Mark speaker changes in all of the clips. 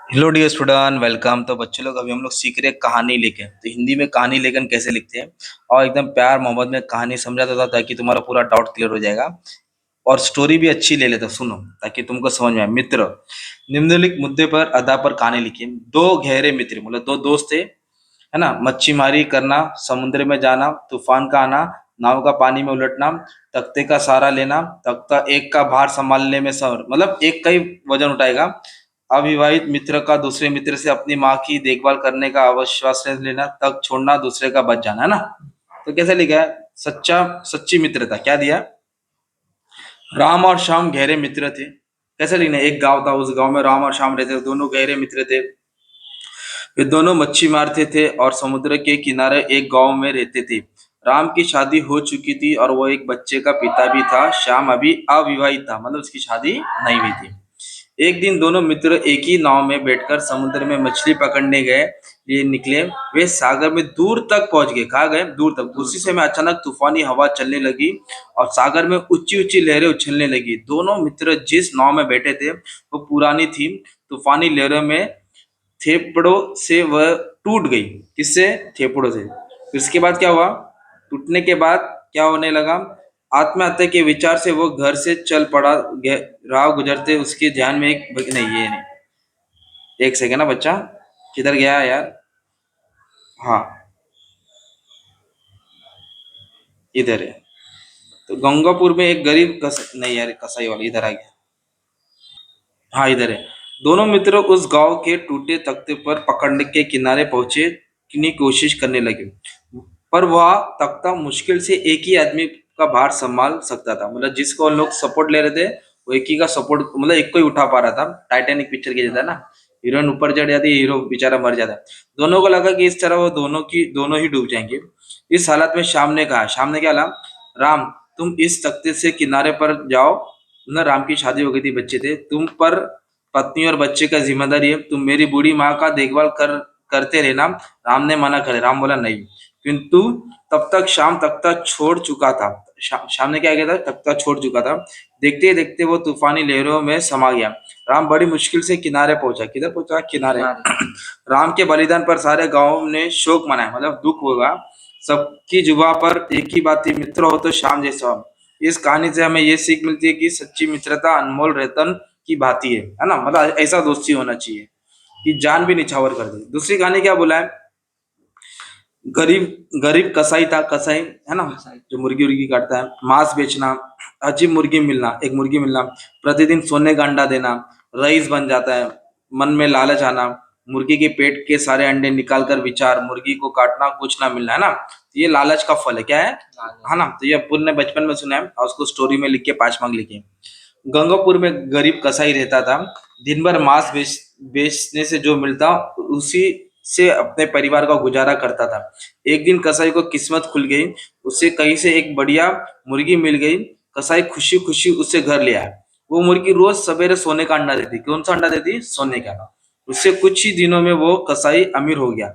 Speaker 1: Hello dear student, welcome. तो बच्चे लोग, अभी हम लोग सीख रहे हैं कहानी लेखन। तो हिंदी में कहानी लेखन कैसे लिखते हैं और एकदम प्यार मोहब्बत में कहानी समझाता था ताकि तुम्हारा पूरा डाउट क्लियर हो जाएगा। और स्टोरी भी अच्छी ले लेता, सुनो, ताकि तुमको समझ में आए। मित्र, निम्नलिखित मुद्दे पर आधार पर कहानी लिखिए। दो गहरे मित्र, मतलब दो दोस्त थे, है ना। मच्छीमारी करना, समुद्र में जाना, तूफान का आना, नाव का पानी में उलटना, तख्ते का सहारा लेना, तख्ता एक का भार संभालने में सफर, मतलब एक का ही वजन उठाएगा। अविवाहित मित्र का दूसरे मित्र से अपनी माँ की देखभाल करने का आश्वासन लेना, तक छोड़ना, दूसरे का बच जाना, है ना। तो कैसे लिखा है? सच्चा सच्ची मित्रता क्या दिया? राम और श्याम गहरे मित्र थे। कैसे लिखना है? एक गांव था, उस गांव में राम और श्याम रहते थे, दोनों गहरे मित्र थे। वे दोनों मच्छी मारते थे और समुद्र के किनारे एक गांव में रहते थे। राम की शादी हो चुकी थी और वो एक बच्चे का पिता भी था। श्याम अभी अविवाहित था, मतलब उसकी शादी नहीं हुई थी। एक दिन दोनों मित्र एक ही नाव में बैठकर समुद्र में मछली पकड़ने गए लिए निकले। वे सागर में दूर तक पहुंच गए। कहा गए? दूर तक। उसी समय अचानक तूफानी हवा चलने लगी और सागर में ऊंची ऊंची लहरें उछलने लगी। दोनों मित्र जिस नाव में बैठे थे वो पुरानी थी। तूफानी लहरों में थेपड़ों से वह टूट गई। किससे? थेपड़ों से। फिर इसके बाद क्या हुआ? टूटने के बाद क्या होने लगा? आत्महत्या के विचार से वो घर से चल पड़ा। राह गुजरते उसके ध्यान में एक, नहीं ये नहीं, एक सेकंड ना बच्चा, किधर गया है यार? हाँ, इधर है। तो गंगापुर में एक गरीब नहीं यार, कसाई वाला इधर आ गया। हाँ, इधर है। दोनों मित्र उस गांव के टूटे तख्ते पर पकड़ने के किनारे पहुंचे की कोशिश करने लगे। पर वह तख्ता मुश्किल से एक ही आदमी का भार संभाल सकता था। मतलब जिसको उन लोग सपोर्ट ले रहे थे, वो एक ही का सपोर्ट, मतलब एक को ही उठा पा रहा था। टाइटैनिक पिक्चर के जैसा ना, हीरोइन ऊपर चढ़ जाती है, हीरो बेचारा मर जाता है। दोनों को लगा कि इस तरह वो दोनों ही डूब जाएंगे। इस हालत में श्याम ने कहा, श्याम ने क्या कहा? राम, तुम इस तख्ते से किनारे पर जाओ ना। राम की शादी हो गई थी, बच्चे थे। तुम पर पत्नी और बच्चे का जिम्मेदारी है। तुम मेरी बूढ़ी माँ का देखभाल करते रहना। राम ने मना करे। राम बोला नहीं। किंतु तब तक शाम तख्ता छोड़ चुका था। शाम ने क्या किया था? तख्ता छोड़ चुका था। देखते ही देखते वो तूफानी लहरों में समा गया। राम बड़ी मुश्किल से किनारे पहुंचा। किधर पहुंचा? किनारे। राम के बलिदान पर सारे गांव ने शोक मनाया, मतलब दुख होगा। सबकी जुबा पर एक ही बात थी, मित्र हो तो शाम जैसा हो। इस कहानी से हमें ये सीख मिलती है कि सच्ची मित्रता अनमोल रतन की भांति है ना। मतलब ऐसा दोस्ती होना चाहिए कि जान भी निछावर कर दे। दूसरी कहानी क्या बोला है? गरीब गरीब कसाई था। कसाई, है ना, जो मुर्गी उर्गी काटता है। मांस बेचना, अजीब मुर्गी मिलना, एक मुर्गी मिलना, प्रतिदिन सोने का अंडा देना, रईस बन जाता है। मन में लालच आना, मुर्गी के पेट के सारे अंडे निकाल कर विचार, मुर्गी को काटना, कुछ ना मिलना, है ना। तो ये लालच का फल है। क्या है ना। तो ये अपन ने बचपन में सुना है और उसको स्टोरी में लिख के 5 मांग लिखे। गंगापुर में गरीब कसाई रहता था। दिन भर मांस बेचने से जो मिलता उसी से अपने परिवार का गुजारा करता था। एक दिन कसाई को किस्मत खुल गई। उसे कहीं से एक बढ़िया मुर्गी मिल गई। कसाई खुशी खुशी उसे घर ले आया। वो मुर्गी रोज सवेरे सोने का अंडा देती। कौन सा अंडा देती? सोने का। उससे कुछ ही दिनों में वो कसाई अमीर हो गया।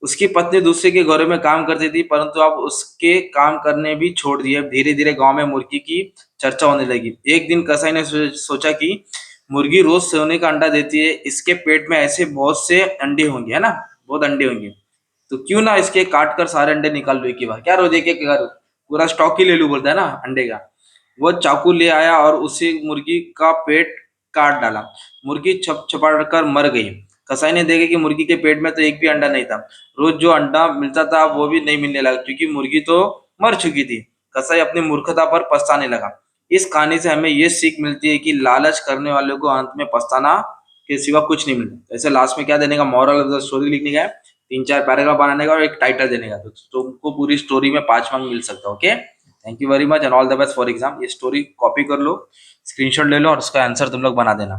Speaker 1: उसकी पत्नी दूसरे के घरों में काम करती थी, परंतु अब उसके काम करने भी छोड़ दिए। धीरे धीरे गांव में मुर्गी की चर्चा होने लगी। एक दिन कसाई ने सोचा कि मुर्गी रोज सोने का अंडा देती है, इसके पेट में ऐसे बहुत से अंडे होंगे, है ना, बहुत अंडे होंगे। तो क्यों ना इसके काट कर सारे अंडे निकाल लूं एक ही बार। क्या रोज एक एक कर, पूरा स्टॉक ही ले लूं, बोलता है ना, अंडे का। वो चाकू ले आया और उसी मुर्गी का पेट काट डाला। मुर्गी छप छपाड़ कर मर गई। कसाई ने देखा कि मुर्गी के पेट में तो एक भी अंडा नहीं था। रोज जो अंडा मिलता था वो भी नहीं मिलने लगा, क्योंकि मुर्गी तो मर चुकी थी। कसाई अपनी मूर्खता पर पछताने लगा। इस कहानी से हमें ये सीख मिलती है कि लालच करने वालों को अंत में पछताना के सिवा कुछ नहीं मिलता। ऐसे लास्ट में क्या देने का, मॉरल ऑफ द स्टोरी लिखने का है, 3-4 पैराग्राफ बनाने का और एक टाइटल देने का। तो तुमको पूरी स्टोरी में 5 मार्क मिल सकता है। Okay, thank you very much and all the best for exam. ये स्टोरी कॉपी कर लो, स्क्रीनशॉट ले लो और उसका आंसर तुम लोग बना देना।